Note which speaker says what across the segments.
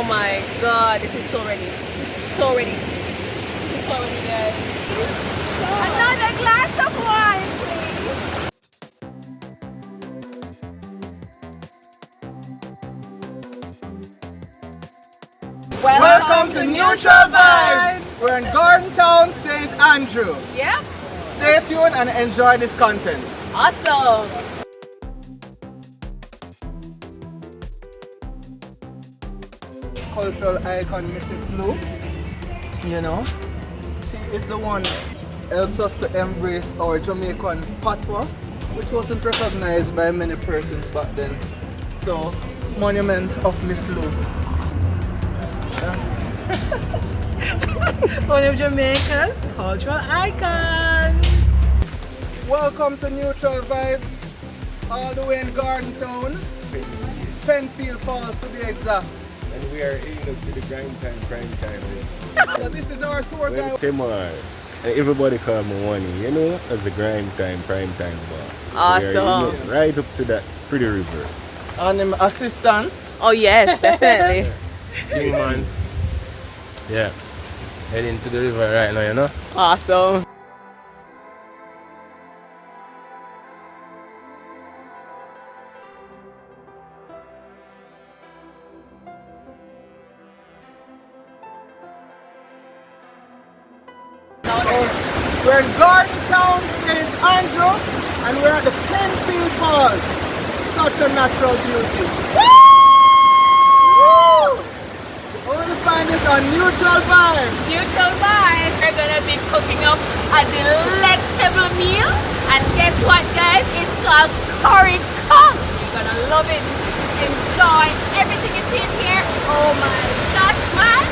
Speaker 1: Oh my god, this is so ready. So ready. This is so ready, guys. Another glass of wine, please.
Speaker 2: Welcome to Neutral Vibes! We're in Gardentown, St. Andrew.
Speaker 1: Yep.
Speaker 2: Stay tuned and enjoy this content.
Speaker 1: Awesome.
Speaker 2: Cultural icon Mrs. Lou, you know, she is the one that helps us to embrace our Jamaican patois, which wasn't recognized by many persons back then. So, monument of Miss Lou.
Speaker 3: One of Jamaica's cultural icons.
Speaker 2: Welcome to Neutral Vibes, all the way in Gardentown, Penfield Falls to be exact.
Speaker 4: And we are in to the prime time.
Speaker 2: So this is our tour
Speaker 4: Well,
Speaker 2: guide.
Speaker 4: come on. And everybody call me Wani, you know, as the prime time boss.
Speaker 1: Awesome.
Speaker 4: We are, you know, right up to that pretty river.
Speaker 2: And him assistant.
Speaker 1: Oh yes, definitely.
Speaker 4: King man. Yeah. Heading to the river right now, you know.
Speaker 1: Awesome.
Speaker 2: We're in Gardentown, St. Andrew, and we're at the Penfield Falls. Such a natural beauty. Woo! Only find this on Neutral Vibes.
Speaker 1: Neutral vibes. We're gonna be cooking up a delectable meal, and guess what, guys? It's called curry conch. You're gonna love it. Enjoy everything you see in here. Oh my gosh, man!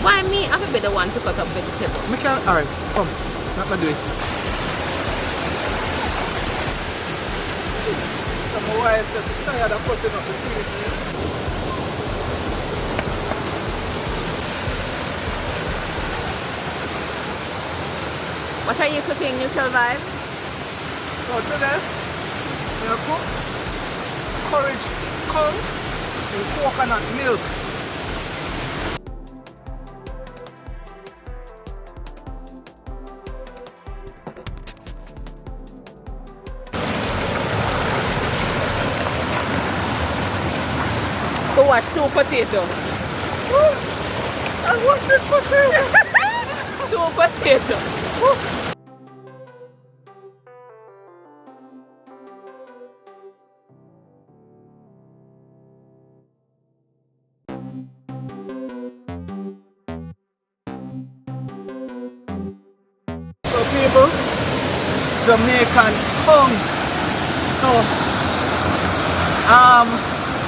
Speaker 1: Why me? I'm be the one to cut up vegetable.
Speaker 2: Alright, come. Not gonna do it. So my wife says she's tired of cutting up the seasoning.
Speaker 1: What are you cooking, Neutral Vibe?
Speaker 2: So today, we're gonna cook courage conch in coconut milk.
Speaker 1: So what? 2 potatoes.
Speaker 2: And what's this for sale?
Speaker 1: 2 potatoes.
Speaker 2: So people, Jamaican conch. So,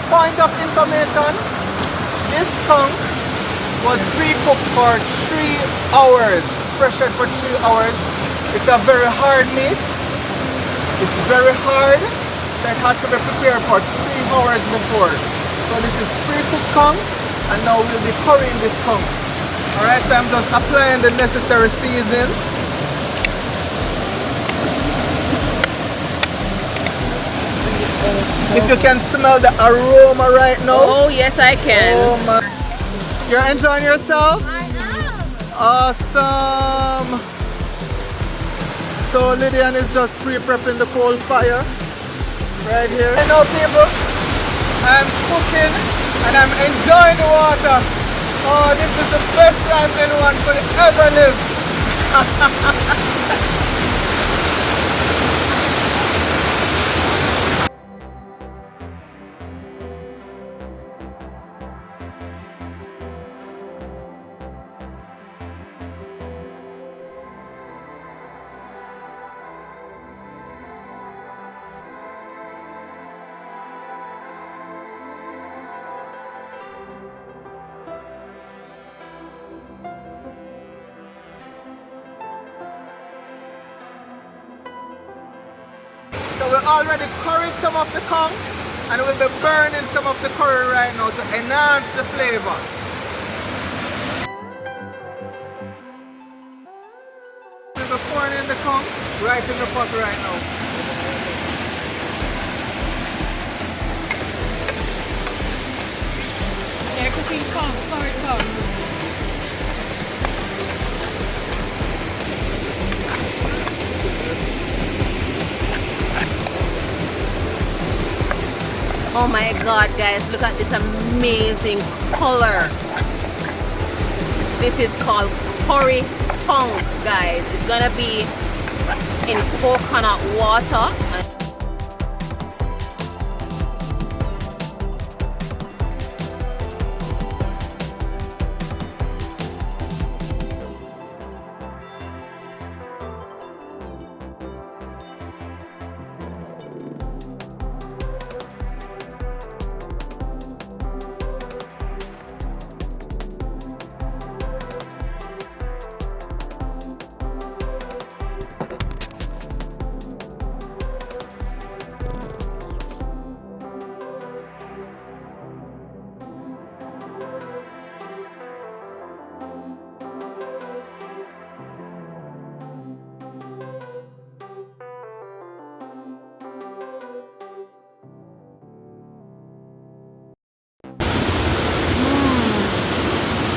Speaker 2: point of information, this conch was pre-cooked for 3 hours, pressured for 3 hours. It's a very hard meat. It's very hard, so it has to be prepared for 3 hours before. So this is pre-cooked conch, and now we'll be currying this conch. Alright, so I'm just applying the necessary seasoning. If you can smell the aroma right now.
Speaker 1: Oh yes, I can.
Speaker 2: Oh my. You're enjoying yourself?
Speaker 1: I am.
Speaker 2: Awesome. So Lydian is just pre-prepping the coal fire right here. And now people, I'm cooking and I'm enjoying the water. Oh, this is the best life anyone could ever live. So we already curried some of the conch and we'll be burning some of the curry right now to enhance the flavor. the conch right in the pot right now.
Speaker 3: They're cooking conch, curry conch.
Speaker 1: Oh my god, guys, look at this amazing color. This is called curry conch, guys. It's gonna be in coconut water.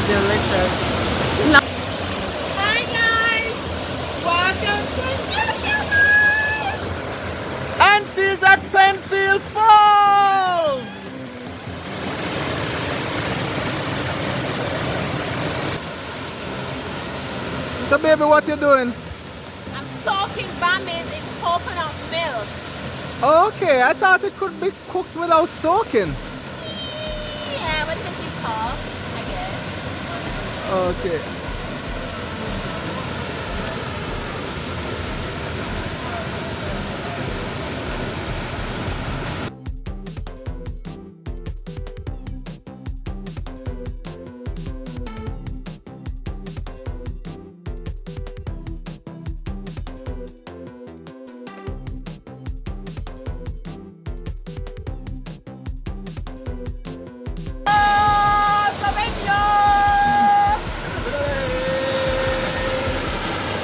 Speaker 2: Delicious.
Speaker 3: Hi guys! Welcome to
Speaker 2: And she's at Penfield Falls! So baby, what you doing?
Speaker 1: I'm soaking bammies in coconut milk.
Speaker 2: Okay, I thought it could be cooked without soaking.
Speaker 1: Yeah, but it's a bit tough, I guess.
Speaker 2: Okay.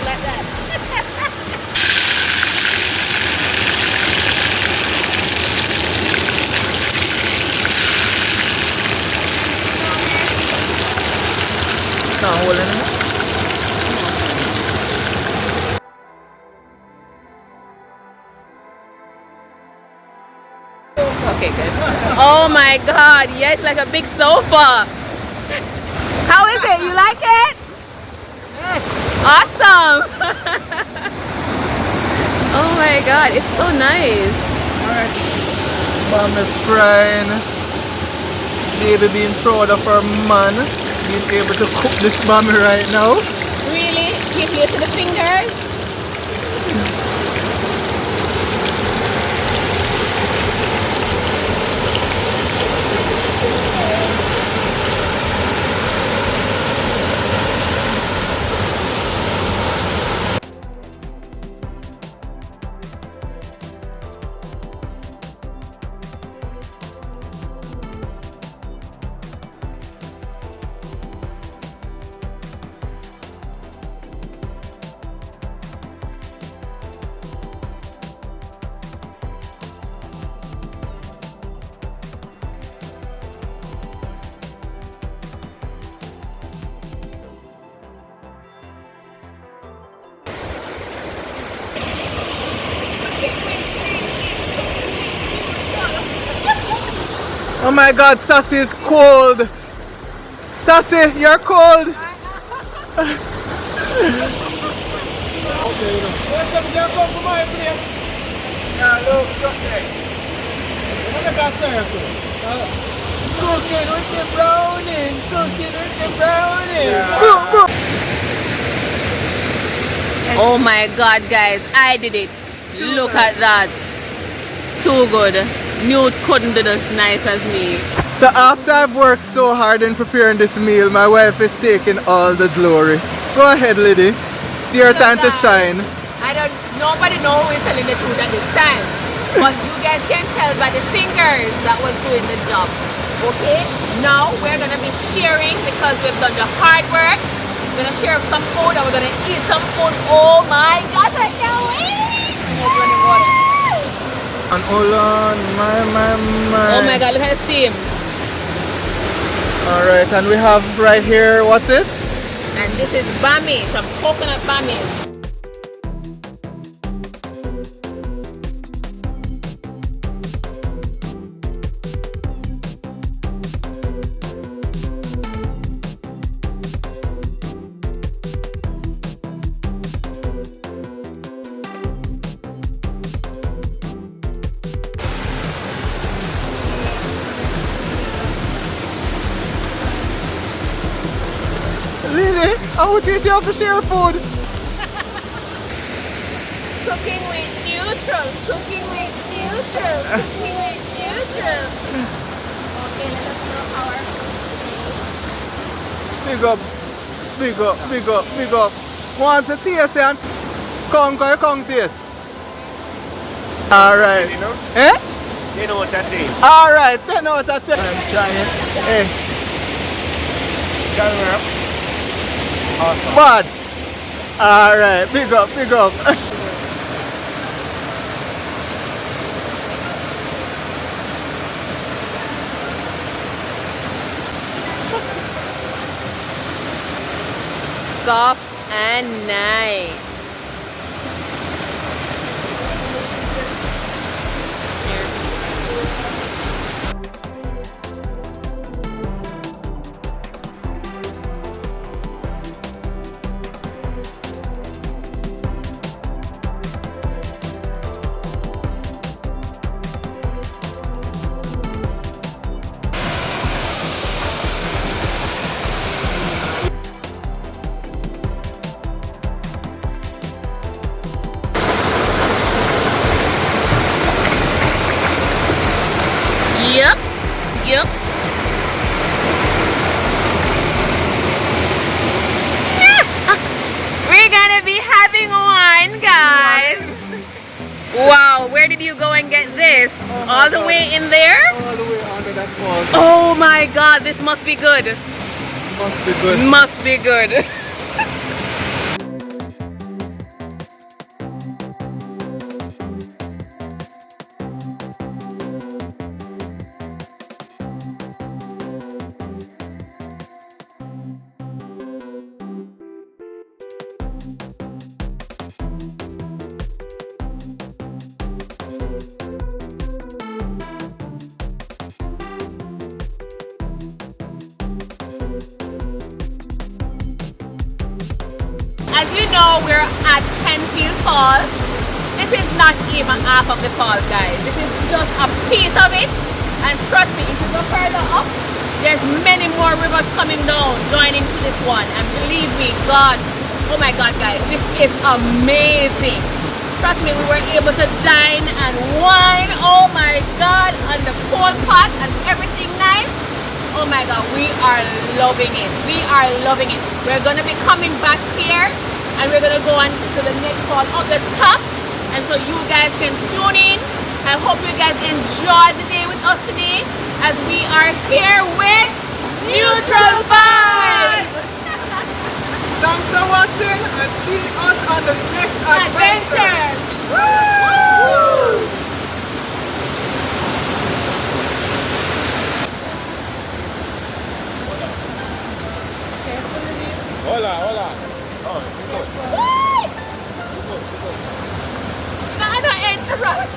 Speaker 1: Like that.
Speaker 2: Not holding it.
Speaker 1: Okay, good. Oh my god, yeah, it's like a big sofa. How is it? You like it? Awesome. Oh my god, it's so nice.
Speaker 2: Alright. Mommy frying. Baby being proud of her man. Being able to cook this mommy right now.
Speaker 1: Really? Give you to the fingers?
Speaker 2: Oh my god, Sassy is cold. Sassy, you're cold.
Speaker 3: cooking with the browning, cooking with the browning.
Speaker 1: Oh my god, guys, I did it. Look at that. Too good. Newt couldn't do this nice as me.
Speaker 2: So after I've worked so hard in preparing this meal, my wife is taking all the glory. Go ahead, lady. It's your time to shine.
Speaker 1: Nobody know who is telling the truth at this time. But you guys can tell by the fingers that was doing the job. Okay? Now we're gonna be sharing because we've done the hard work We're gonna share some food and we're gonna eat some food. Oh my gosh, I can't wait!
Speaker 2: And hold on, my.
Speaker 1: Oh my god, look at the steam.
Speaker 2: Alright, and we have right here, what's this?
Speaker 1: And this is bami, some coconut bami.
Speaker 2: Lily, I would teach you how to share food.
Speaker 1: Cooking with neutral, cooking with neutral, cooking with neutral. Okay, let us know how our
Speaker 2: Big up, big up, big up, big up. Want to taste and conch taste. Alright.
Speaker 5: You know?
Speaker 2: Eh?
Speaker 5: You know what that is.
Speaker 2: Alright, 10 out of 10. I'm trying. Hey.
Speaker 5: Camera. Awesome.
Speaker 2: Bad. Alright, big up, big up.
Speaker 1: soft and nice. Yep. Yep. We're gonna be having wine, guys. Wow, where did you go and get this? All the way in there?
Speaker 2: All the way under that wall.
Speaker 1: Oh my god, this must be good.
Speaker 2: Must be good.
Speaker 1: Must be good. As you know, we're at Penfield Falls. This is not even half of the falls, guys. This is just a piece of it. And trust me, if you go further up, there's many more rivers coming down, joining to this one. And believe me, God, oh my God, guys, this is amazing. Trust me, we were able to dine and wine. Oh my God, on the cold pot and everything nice. Oh my God, we are loving it. We are loving it. We're gonna be coming back here and we're gonna go on to the next fall up the top. And so you guys can tune in. I hope you guys enjoyed the day with us today as we are here with Neutral Vibes.
Speaker 2: Thanks for watching and see us on the next adventure.
Speaker 1: Woo!
Speaker 5: Hola, hola. Oh,
Speaker 1: Wait! Not an interrupt.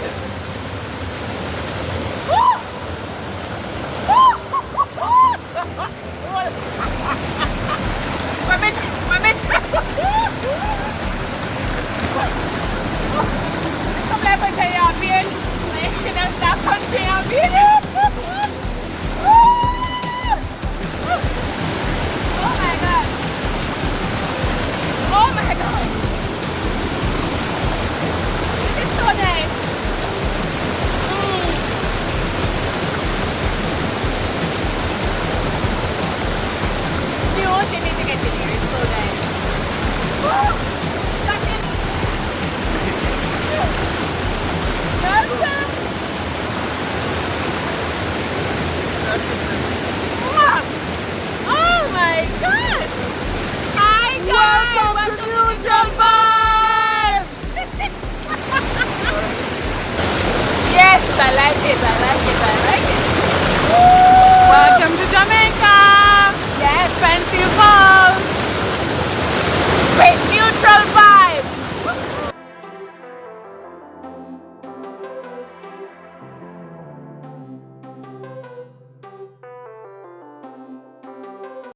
Speaker 1: Oh my God. This is so nice. You also need to get in here. It's so nice. That's it. That's it. Oh my gosh. Hi I like it. I like it. I like it. Woo!